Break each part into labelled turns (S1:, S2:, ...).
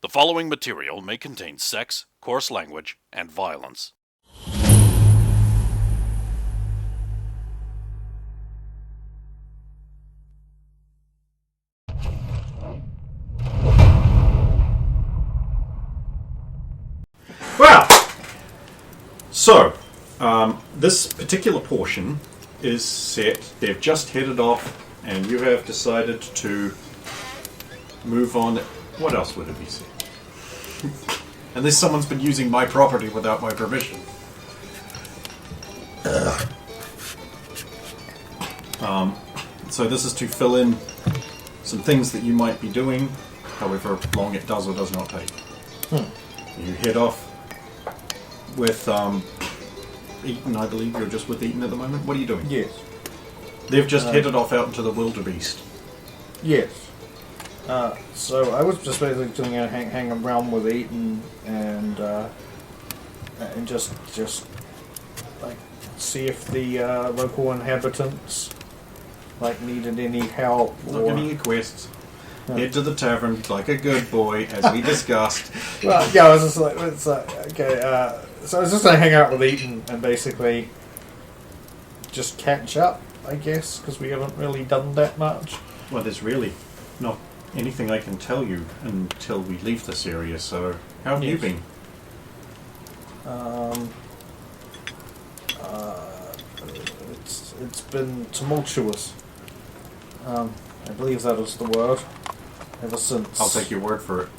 S1: The following material may contain sex, coarse language, and violence.
S2: Well, so, this particular portion is set. They've just headed off, and you have decided to move on. What else would it be set? Unless someone's been using my property without my permission. So this is to fill in some things that you might be doing, however long it does or does not take. You head off with Eaton, I believe you're just with Eaton at the moment. What are you doing?
S3: Yes.
S2: They've just headed off out into the wildebeest.
S3: Yes. So I was just basically doing a hang around with Eaton and just like see if the local inhabitants like needed any help.
S2: Not giving you quests. Head to the tavern like a good boy, as we discussed.
S3: Well, yeah, I was just like, it's like okay. So I was just gonna hang out with Eaton and basically just catch up, I guess, because we haven't really done that much.
S2: Well, there's really not anything I can tell you until we leave this area, so how have you been?
S3: It's been tumultuous. I believe that is the word. Ever since...
S2: I'll take your word for it.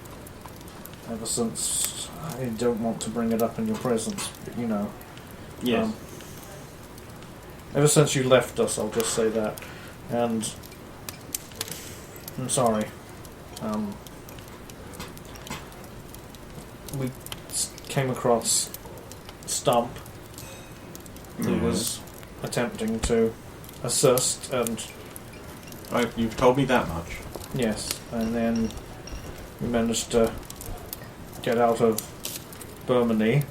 S3: Ever since... I don't want to bring it up in your presence, but you know.
S2: Yes.
S3: Ever since you left us, I'll just say that. And... I'm sorry. We came across Stump, who was attempting to assist, and...
S2: You've told me that much.
S3: Yes, and then we managed to get out of Burmany,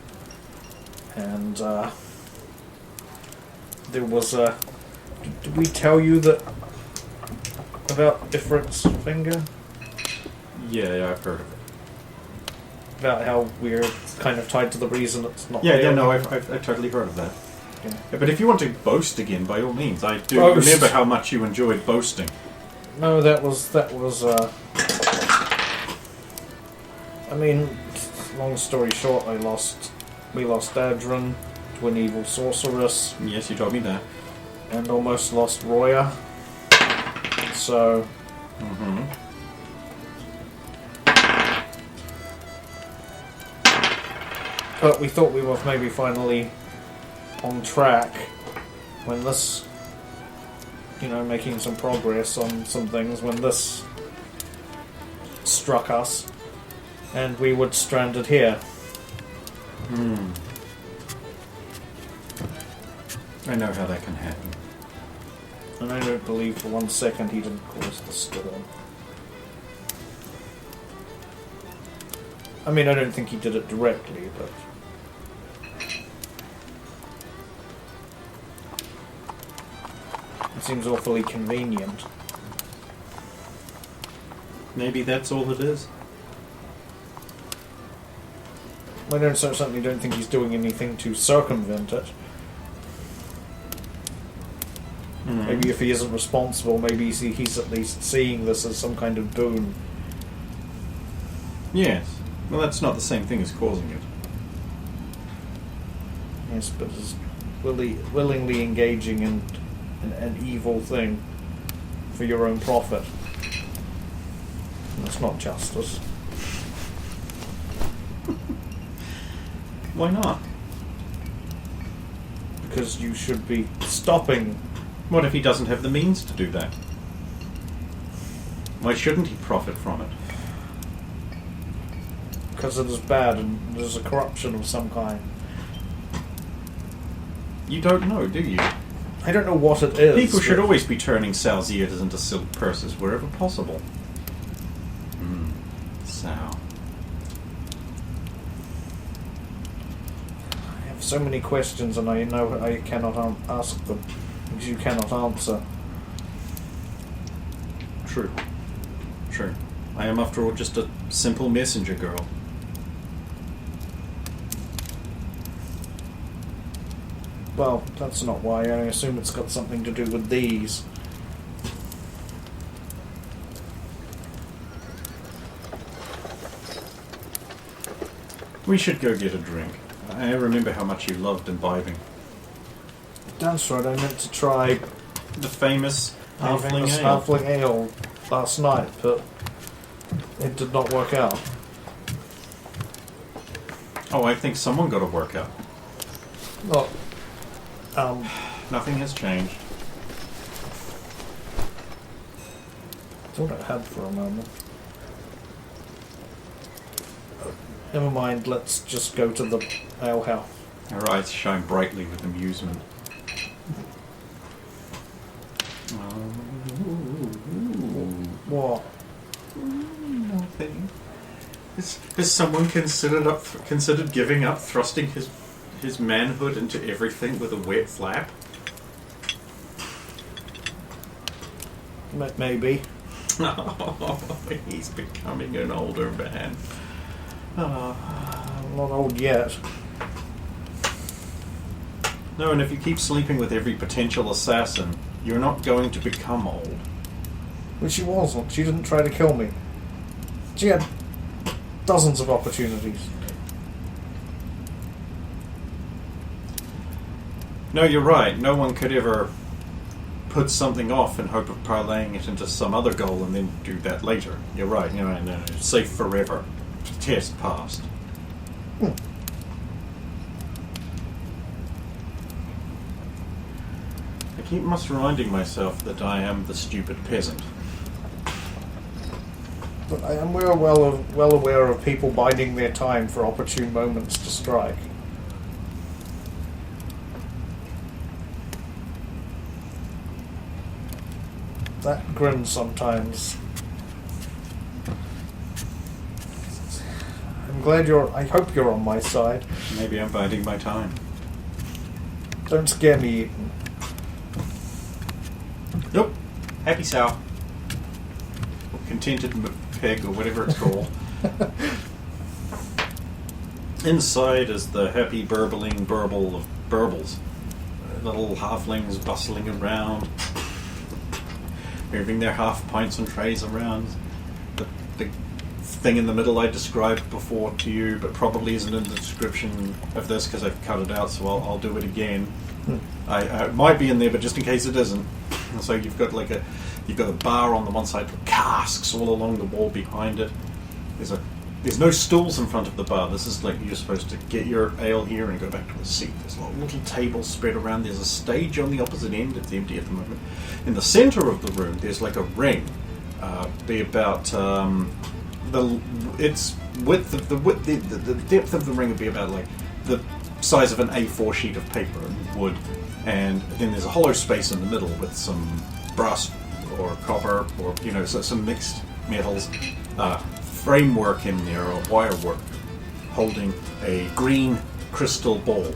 S3: and there was a... Did we tell you that about Ifrit's finger?
S2: Yeah, I've heard of it.
S3: About how we're kind of tied to the reason it's not there.
S2: Yeah, no, I've totally heard of that.
S3: Yeah.
S2: Yeah, but if you want to boast again, by all means. I do
S3: Boast.
S2: remember how much you enjoyed boasting.
S3: No, that was I mean, long story short, we lost Adron to an evil sorceress.
S2: Yes, you told me that.
S3: And almost lost Roya. So... But we thought we were maybe finally on track when this, making some progress on some things, when this struck us, and we were stranded here.
S2: I know how that can happen.
S3: And I don't believe for 1 second he didn't cause the storm. I mean, I don't think he did it directly, but... It seems awfully convenient.
S2: Maybe that's all it is.
S3: I certainly don't think he's doing anything to circumvent it. Maybe if he isn't responsible, maybe he's at least seeing this as some kind of boon.
S2: Yes. Well, that's not the same thing as causing it.
S3: Yes, but as willingly engaging in an evil thing for your own profit. That's not justice.
S2: Why not?
S3: Because you should be stopping.
S2: What if he doesn't have the means to do that? Why shouldn't he profit from it?
S3: Because it is bad and there's a corruption of some kind.
S2: You don't know, do you?
S3: I don't know what it is.
S2: People should always be turning sow's ears into silk purses wherever possible. Sow.
S3: I have so many questions and I know I cannot ask them. Because you cannot answer.
S2: True. I am, after all, just a simple messenger girl.
S3: Well, that's not why. I assume it's got something to do with these.
S2: We should go get a drink. I remember how much you loved imbibing.
S3: That's right, I meant to try
S2: The famous
S3: having
S2: halfling
S3: a
S2: ale.
S3: halfling ale last night, but it did not work out.
S2: Oh, I think someone got a workout.
S3: Not,
S2: Nothing has changed.
S3: thought I had for a moment. Never mind, let's just go to the alehouse.
S2: Her eyes shine brightly with amusement.
S3: What?
S2: Nothing. Has someone considered giving up thrusting his manhood into everything with a wet flap?
S3: Maybe.
S2: Oh, he's becoming an older man.
S3: I'm not old yet.
S2: No, and if you keep sleeping with every potential assassin, you're not going to become old.
S3: But she wasn't. She didn't try to kill me. She had dozens of opportunities.
S2: No, you're right. No one could ever put something off in hope of parlaying it into some other goal and then do that later. You're right. You know, no, safe forever. Test passed. I keep reminding myself that I am the stupid peasant.
S3: But I am well aware of people biding their time for opportune moments to strike. That grin sometimes. I hope you're on my side.
S2: Maybe I'm biding my time.
S3: Don't scare me, Ethan.
S2: Nope. Happy sow. Or contented pig, or whatever it's called. Inside is the happy burbling burble of burbles. Little halflings bustling around, moving their half pints and trays around. The thing in the middle I described before to you, but probably isn't in the description of this because I've cut it out, so I'll do it again. It might be in there, but just in case it isn't. So you've got a bar on the one side with casks all along the wall behind it. There's no stools in front of the bar. This is like you're supposed to get your ale here and go back to a seat. There's a little table spread around. There's a stage on the opposite end. It's empty at the moment. In the center of the room, there's like a ring. Be about the depth of the ring would be about like the size of an A4 sheet of paper in wood, and then there's a hollow space in the middle with some brass or copper or some mixed metals framework in there, or wire work, holding a green crystal ball,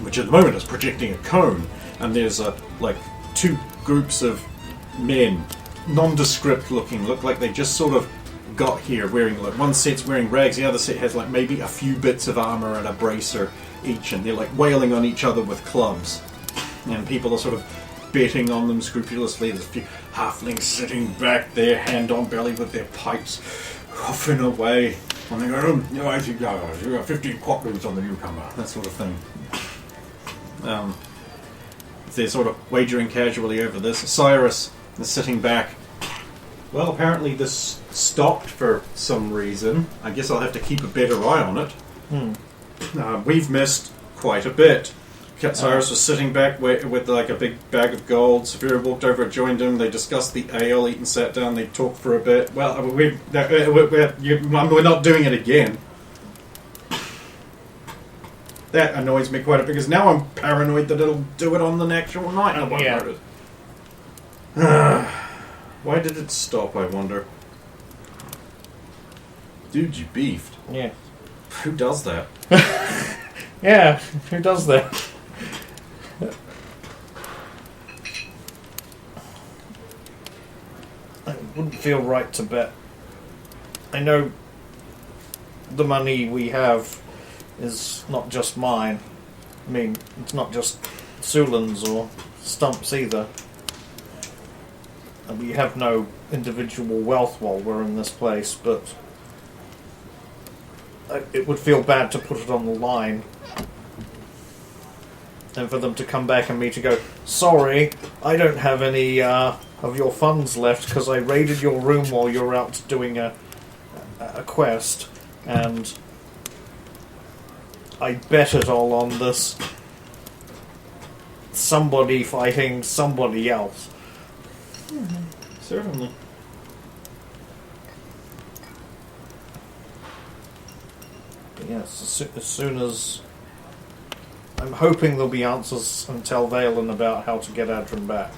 S2: which at the moment is projecting a cone, and there's two groups of men, nondescript looking, look like they just sort of got here wearing, one set's wearing rags, the other set has maybe a few bits of armor and a bracer each, and they're wailing on each other with clubs, and people are sort of betting on them scrupulously. There's a few halflings sitting back there, hand on belly with their pipes, huffing away, and they go, I think you got 15 quatrains on the newcomer, that sort of thing. They're sort of wagering casually over this. Cyrus is sitting back. Well, apparently this stopped for some reason. I guess I'll have to keep a better eye on it. We've missed quite a bit. Cyrus was sitting back with a big bag of gold. Saphira walked over and joined him. They discussed the ale. Eaton sat down. They talked for a bit. Well, we're not doing it again. That annoys me quite a bit because now I'm paranoid that it'll do it on the actual night. I won't notice. Why did it stop, I wonder? Dude, you beefed.
S3: Yeah.
S2: Who does that?
S3: Yeah, who does that? I wouldn't feel right to bet. I know the money we have is not just mine. I mean, it's not just Sulan's or Stump's either. And we have no individual wealth while we're in this place, but it would feel bad to put it on the line. And for them to come back and me to go, sorry, I don't have any of your funds left because I raided your room while you were out doing a quest, and I bet it all on this somebody fighting somebody else.
S2: Certainly.
S3: But yes, as soon as... I'm hoping there'll be answers from Valen about how to get Adrian back.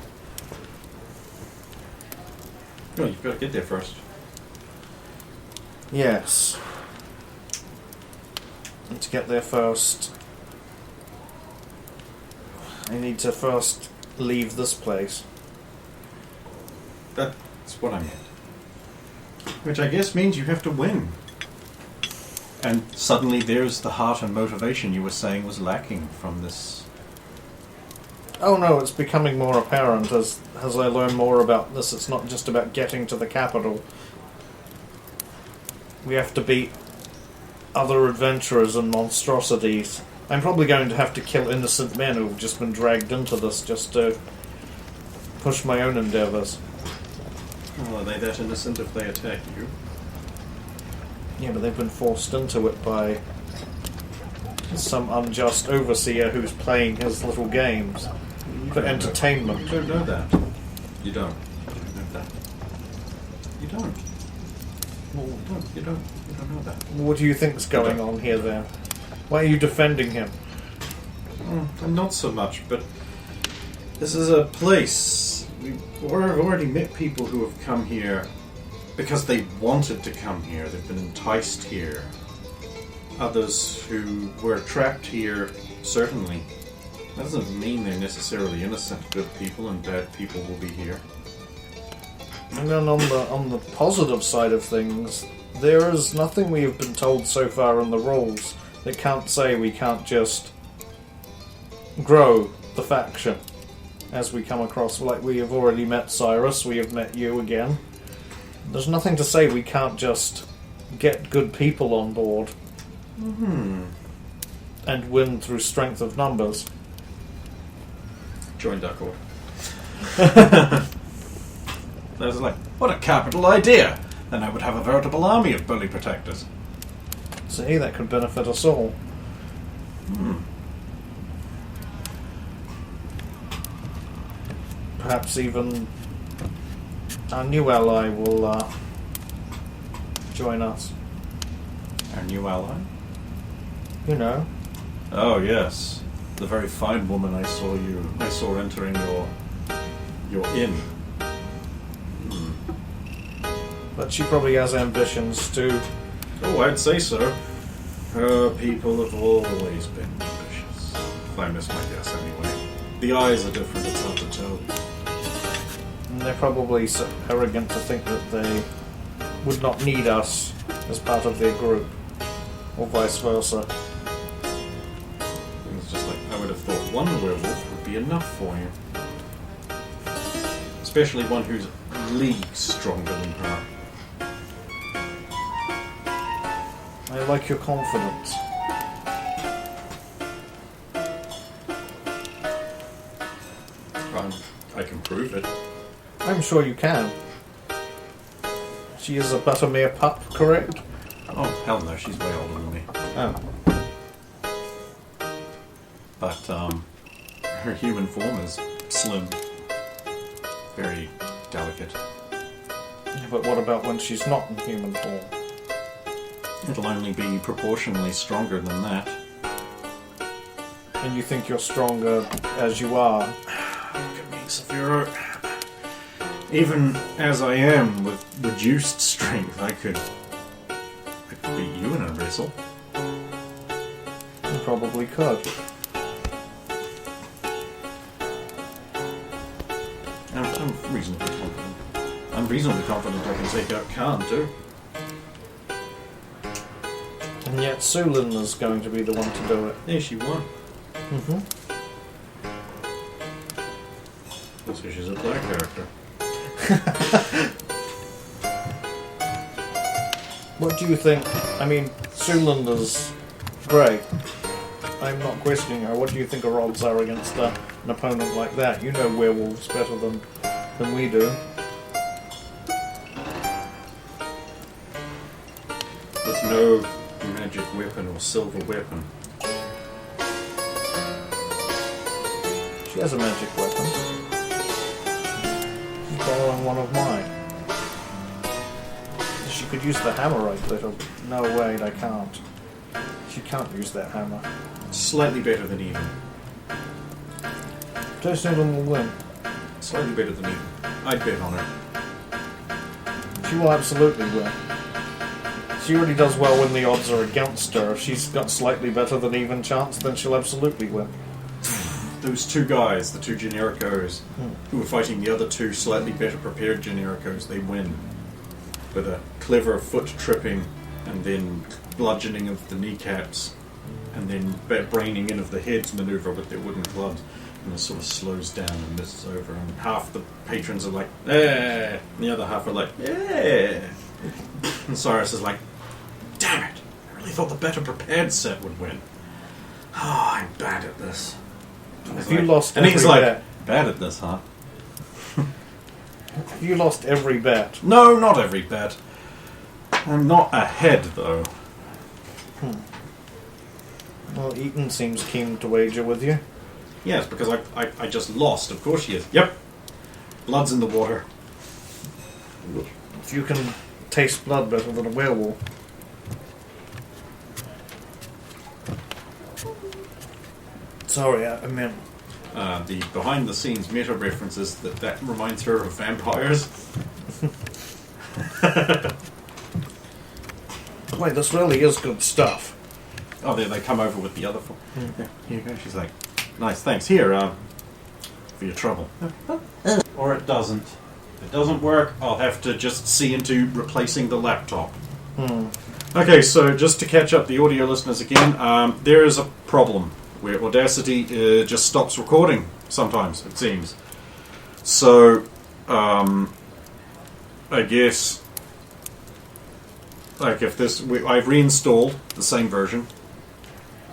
S2: No, you've got to get there first.
S3: Yes. And to get there first, I need to first leave this place.
S2: That's what I meant. Which I guess means you have to win. And suddenly there's the heart and motivation you were saying was lacking from this.
S3: Oh no, it's becoming more apparent as I learn more about this. It's not just about getting to the capital. We have to beat other adventurers and monstrosities. I'm probably going to have to kill innocent men who've just been dragged into this just to push my own endeavours.
S2: Well, are they that innocent if they attack you?
S3: Yeah, but they've been forced into it by some unjust overseer who's playing his little games for entertainment.
S2: You don't know that. You don't. You don't know that. You don't.
S3: Well,
S2: You don't know that.
S3: what do you think's going on here then? Why are you defending him?
S2: Not so much, but this is a place. We've already met people who have come here because they wanted to come here. They've been enticed here. Others who were trapped here, certainly. That doesn't mean they're necessarily innocent. Good people and bad people will be here.
S3: And then on the positive side of things, there is nothing we have been told so far in the rules that can't say we can't just grow the faction as we come across. Like, we have already met Cyrus, we have met you again. There's nothing to say we can't just get good people on board and win through strength of numbers.
S2: Join Duckworth. I was like, what a capital idea! Then I would have a veritable army of bully protectors.
S3: See, that could benefit us all. Perhaps even our new ally will join us.
S2: Our new ally?
S3: You know.
S2: Oh yes, the very fine woman I saw entering your inn.
S3: But she probably has ambitions too.
S2: Oh, I'd say so. Her people have always been ambitious. If I miss my guess, anyway. The eyes are different, it's hard to tell.
S3: And they're probably so arrogant to think that they would not need us as part of their group, or vice versa.
S2: It's just like, I would have thought one werewolf would be enough for you. Especially one who's leagues stronger than her.
S3: I like your confidence.
S2: I can prove it.
S3: I'm sure you can. She is but a mere pup, correct?
S2: Oh, hell no, she's way older than me.
S3: Oh.
S2: But, her human form is slim. Very delicate.
S3: But what about when she's not in human form?
S2: It'll only be proportionally stronger than that.
S3: And you think you're stronger as you are?
S2: Look at me, Saphira. Even as I am, with reduced strength, I could beat you in a wrestle.
S3: You probably could.
S2: I'm reasonably confident. I'm reasonably confident I can take out Khan too.
S3: And yet Sulin is going to be the one to do it.
S2: Yeah, she won.
S3: Mm-hmm.
S2: So she's a black character.
S3: What do you think? I mean, Sulinda's great. I'm not questioning her. What do you think her odds are against an opponent like that? You know werewolves better than we do.
S2: With no magic weapon or silver weapon.
S3: She has a magic weapon. She's borrowing one of mine. She could use the hammer right little. No, wait, I can't. She can't use that hammer.
S2: Slightly better than even.
S3: Sulin will win.
S2: Slightly better than even. I'd bet on her.
S3: She will absolutely win. She already does well when the odds are against her. If she's got slightly better than even chance, then she'll absolutely win.
S2: Those two guys, the two genericos, who were fighting the other two slightly better prepared genericos, they win. With a clever foot tripping, and then bludgeoning of the kneecaps, and then braining in of the heads maneuver with their wooden clubs. And it sort of slows down and this is over. And half the patrons are like, eh, and the other half are like, yeah. And Cyrus is like, damn it, I really thought the better prepared set would win. Oh, I'm bad at this.
S3: If you lost
S2: and
S3: every
S2: he's like,
S3: bet,
S2: bad at this, huh?
S3: if you lost every bet.
S2: No, not every bet. I'm not ahead, though.
S3: Well, Eaton seems keen to wager with you.
S2: Yes, because I just lost. Of course she is. Yep. Blood's in the water.
S3: If you can taste blood better than a werewolf. Sorry, I meant...
S2: The behind-the-scenes meta references that reminds her of vampires.
S3: Wait, this really is good stuff.
S2: Oh, they come over with the other four. Yeah, here you go. She's like, nice, thanks. Here, for your trouble. Or it doesn't. If it doesn't work, I'll have to just see into replacing the laptop. Okay, so just to catch up the audio listeners again, there is a problem where Audacity just stops recording sometimes, it seems. So, I guess, like if this, I've reinstalled the same version.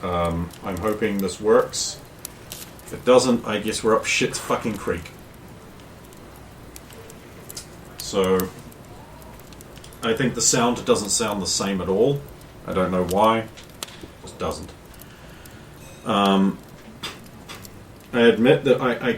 S2: I'm hoping this works. If it doesn't, I guess we're up shit's fucking creek. So, I think the sound doesn't sound the same at all. I don't know why. It just doesn't. I admit that I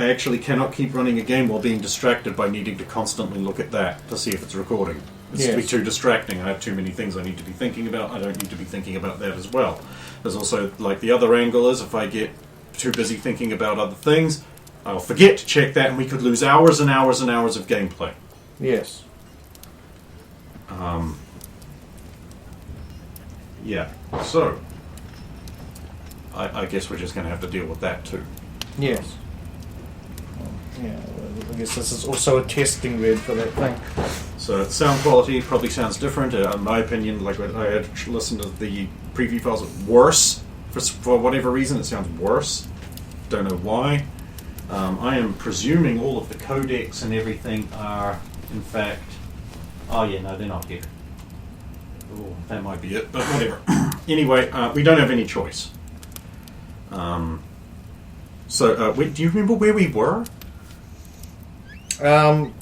S2: actually cannot keep running a game while being distracted by needing to constantly look at that to see if it's recording. It's
S3: Yes.
S2: too distracting. I have too many things I need to be thinking about. I don't need to be thinking about that as well. There's also, like, the other angle is if I get too busy thinking about other things, I'll forget to check that and we could lose hours and hours and hours of gameplay.
S3: Yes.
S2: Yeah. So, I guess we're just going to have to deal with that too.
S3: Yes. Yeah, well, I guess this is also a testing bed for that thing.
S2: So sound quality probably sounds different. In my opinion, like I had listened to the preview files, worse. For whatever reason, it sounds worse. Don't know why. I am presuming all of the codecs and everything are, in fact... Oh yeah, no, they're not here. Oh, that might be it, but whatever. Anyway, we don't have any choice. Wait, do you remember where we were? And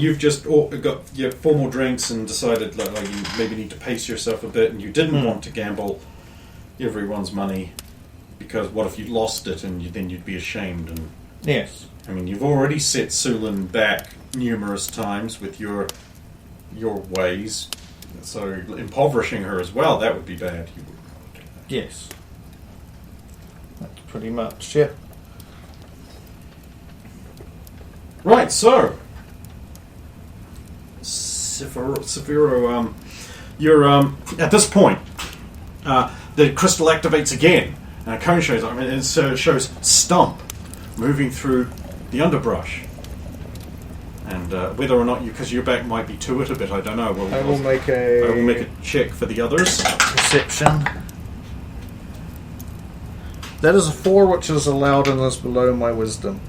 S2: you've just got your 4 more drinks and decided like you maybe need to pace yourself a bit, and you didn't want to gamble everyone's money because what if you lost it and then you'd be ashamed? And
S3: Yes.
S2: I mean, you've already set Sulin back numerous times with your ways, so impoverishing her as well, that would be bad. You wouldn't want to do that.
S3: Yes. That's pretty much, yeah.
S2: Right, so Severo, you're at this point. The crystal activates again, and a cone shows up. And it shows Stump moving through the underbrush, and And whether or not because your back might be to it a bit, I don't know.
S3: I will make a
S2: check for the others.
S3: perception. That is a 4, which is allowed and is below my wisdom.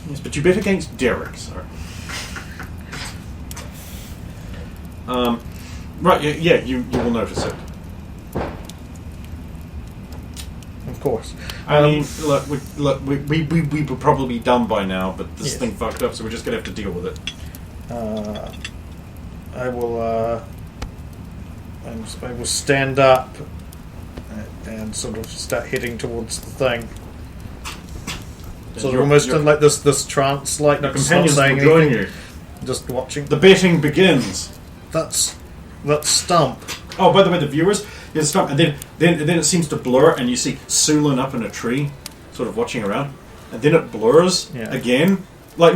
S2: Yes, but you bet against Derek, sir. Right, yeah, you will notice it.
S3: Of course.
S2: I mean, look, we were probably done by now, but this thing fucked up, so we're just gonna have to deal with it.
S3: I will stand up and sort of start heading towards the thing. Sort of almost in like this trance, like
S2: the
S3: not
S2: companions
S3: saying
S2: will join
S3: anything,
S2: you.
S3: just watching.
S2: The betting begins.
S3: That's Stump.
S2: Oh, by the way, the viewers, there's Stump, and then it seems to blur, and you see Sulin up in a tree, sort of watching around, and then it blurs again, like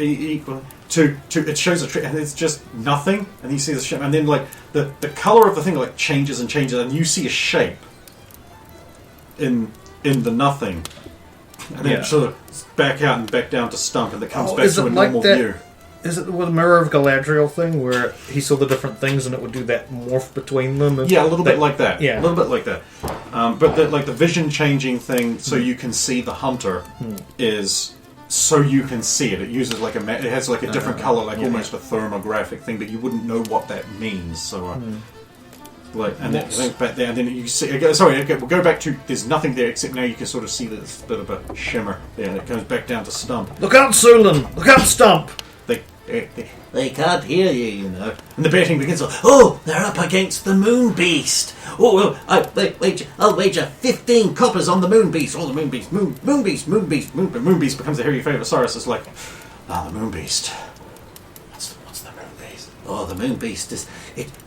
S2: equal to it shows a tree, and it's just nothing, and you see the shape, and then like the color of the thing like changes, and you see a shape in the nothing, and then it sort of back out and back down to Stump, and it comes back to a normal view.
S3: Is it the Mirror of Galadriel thing where he saw the different things and it would do that morph between them?
S2: Yeah, a little bit like that.
S3: Yeah,
S2: a little bit like that. But the vision changing thing, so you can see the hunter, is so you can see it. It uses like it has like a different color, like almost a thermographic thing, but you wouldn't know what that means. So, like, and then back there, and then you see. Sorry, we'll go back to. There's nothing there except now you can sort of see this bit of a shimmer there, and it goes back down to Stump.
S3: Look out, Sulin! Look out, Stump!
S4: They can't hear you, you know.
S2: And the betting begins.
S4: Oh, they're up against the Moon Beast. Oh, I'll wager 15 coppers on the Moon Beast. Oh, the Moon Beast. Moon Beast.
S2: Moon Beast becomes a hairy favourite. Cyrus is like, the Moon Beast. What's the Moon Beast?
S4: Oh, the Moon Beast is...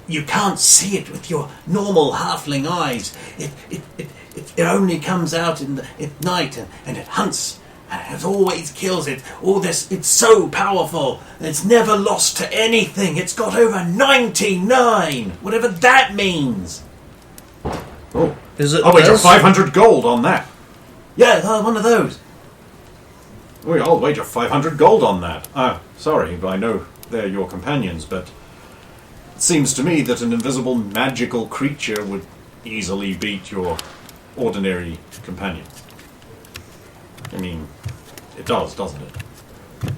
S4: You can't see it with your normal halfling eyes. It only comes out at night and it hunts. And it always kills it. Oh, it's so powerful. It's never lost to anything. It's got over 99. Whatever that means.
S2: Oh.
S3: Is it?
S2: I'll wager 500 gold on that.
S4: Yeah, one of those.
S2: I'll wager 500 gold on that. Sorry, I know they're your companions, but it seems to me that an invisible magical creature would easily beat your ordinary companion. I mean, it does, doesn't it?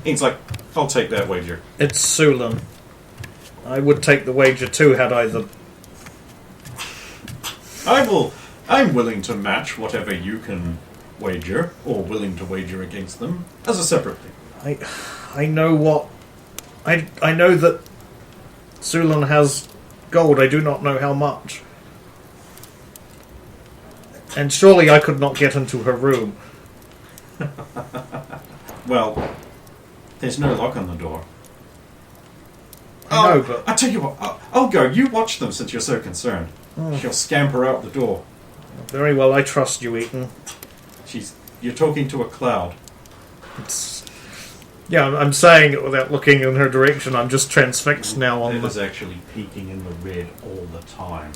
S2: It's like, I'll take that wager.
S3: It's Sulin. I would take the wager too, had I the...
S2: I'm willing to match whatever you can wager, or willing to wager against them, as a separate thing.
S3: I know what... I know that Sulin has gold. I do not know how much. And surely I could not get into her room.
S2: Well, there's no lock on the door.
S3: I know, but...
S2: I'll tell you what, I'll go. You watch them since you're so concerned. She'll scamper out the door.
S3: Very well, I trust you, Eaton.
S2: You're talking to a cloud.
S3: Yeah, I'm saying it without looking in her direction. I'm just transfixed now on
S2: It
S3: the...
S2: is actually peeking in the red all the time.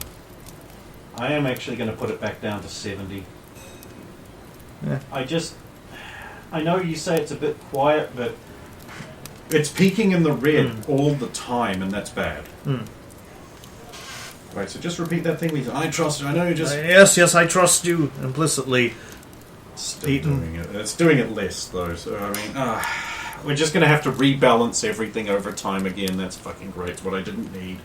S2: I am actually going to put it back down to 70.
S3: Yeah.
S2: I know you say it's a bit quiet, but it's peeking in the red all the time, and that's bad. Right, so just repeat that thing. I trust you. I know you just...
S3: Yes, I trust you implicitly.
S2: Still doing it. It's doing it less, though, so, I mean... we're just going to have to rebalance everything over time again. That's fucking great. It's what I didn't need.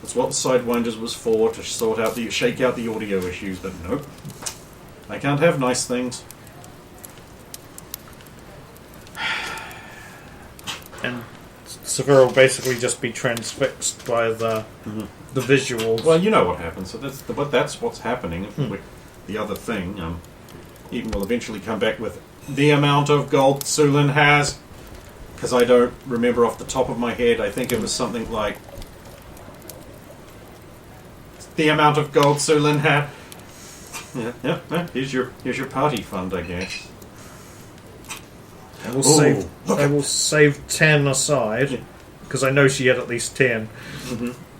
S2: That's what the Sidewinders was for, to shake out the audio issues, but nope. I can't have nice things.
S3: And Severo will basically just be transfixed by the visuals.
S2: Well, you know what happens. So that's what's happening with the other thing. Eden will eventually come back with the amount of gold Sulin has, because I don't remember off the top of my head. I think it was something like the amount of gold Sulin had. Yeah. Here's your party fund, I guess.
S3: I will save 10 aside, because I know she had at least 10,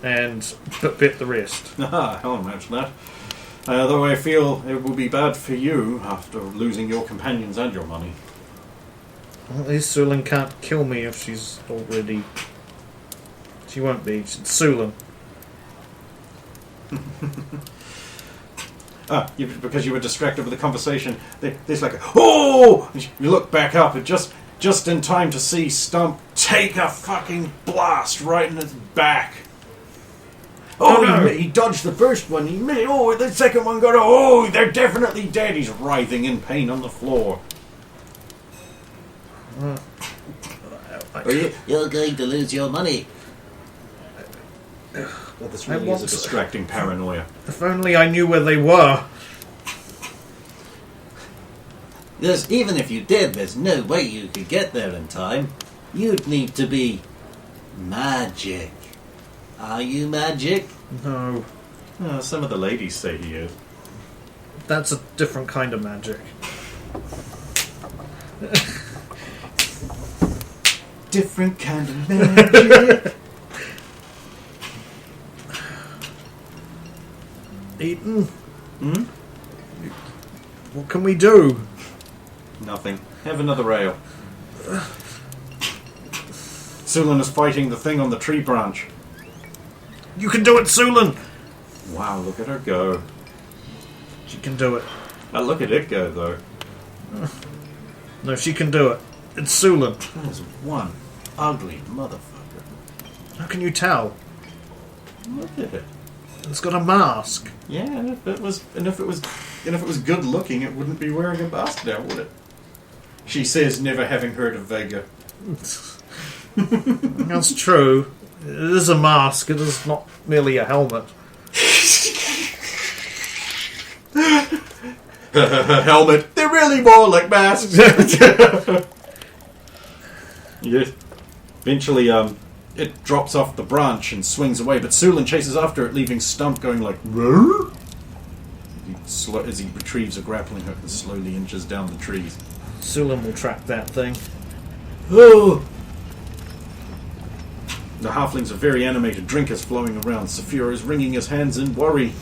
S3: and bet the rest.
S2: I'll imagine that. Though I feel it will be bad for you after losing your companions and your money.
S3: Well, at least Sulan can't kill me if she's already... She won't be. It's Sulan.
S2: Because you were distracted with the conversation, there's like, oh! And you look back up, and just in time to see Stump take a fucking blast right in its back.
S4: Oh,
S3: no.
S4: he dodged the first one. He missed. Oh, the second one got. Oh, they're definitely dead.
S2: He's writhing in pain on the floor.
S4: You're going to lose your money.
S2: Well, this really is a distracting paranoia.
S3: If only I knew where they were.
S4: Because even if you did, there's no way you could get there in time. You'd need to be magic. Are you magic?
S3: No.
S2: Some of the ladies say he is.
S3: That's a different kind of magic.
S2: Different kind of magic.
S3: Eaton? What can we do?
S2: Nothing. Have another ale. Sulan is fighting the thing on the tree branch.
S3: You can do it, Sulan!
S2: Wow, look at her go.
S3: She can do it.
S2: Look at it go, though.
S3: No, she can do it. It's Sulan.
S2: That is one ugly motherfucker.
S3: How can you tell?
S2: Look at it.
S3: It's got a mask.
S2: Yeah, and if it was good looking, it wouldn't be wearing a mask now, would it? She says, never having heard of Vega.
S3: That's true. It is a mask. It is not merely a helmet.
S2: Helmet. They're really more like masks. Yes. Eventually, it drops off the branch and swings away, but Sulan chases after it, leaving Stump going like, "Rrr?" As he retrieves a grappling hook and slowly inches down the trees.
S3: Sulan will track that thing.
S2: Oh! The halflings are very animated. Drink is flowing around. Saphira is wringing his hands in worry.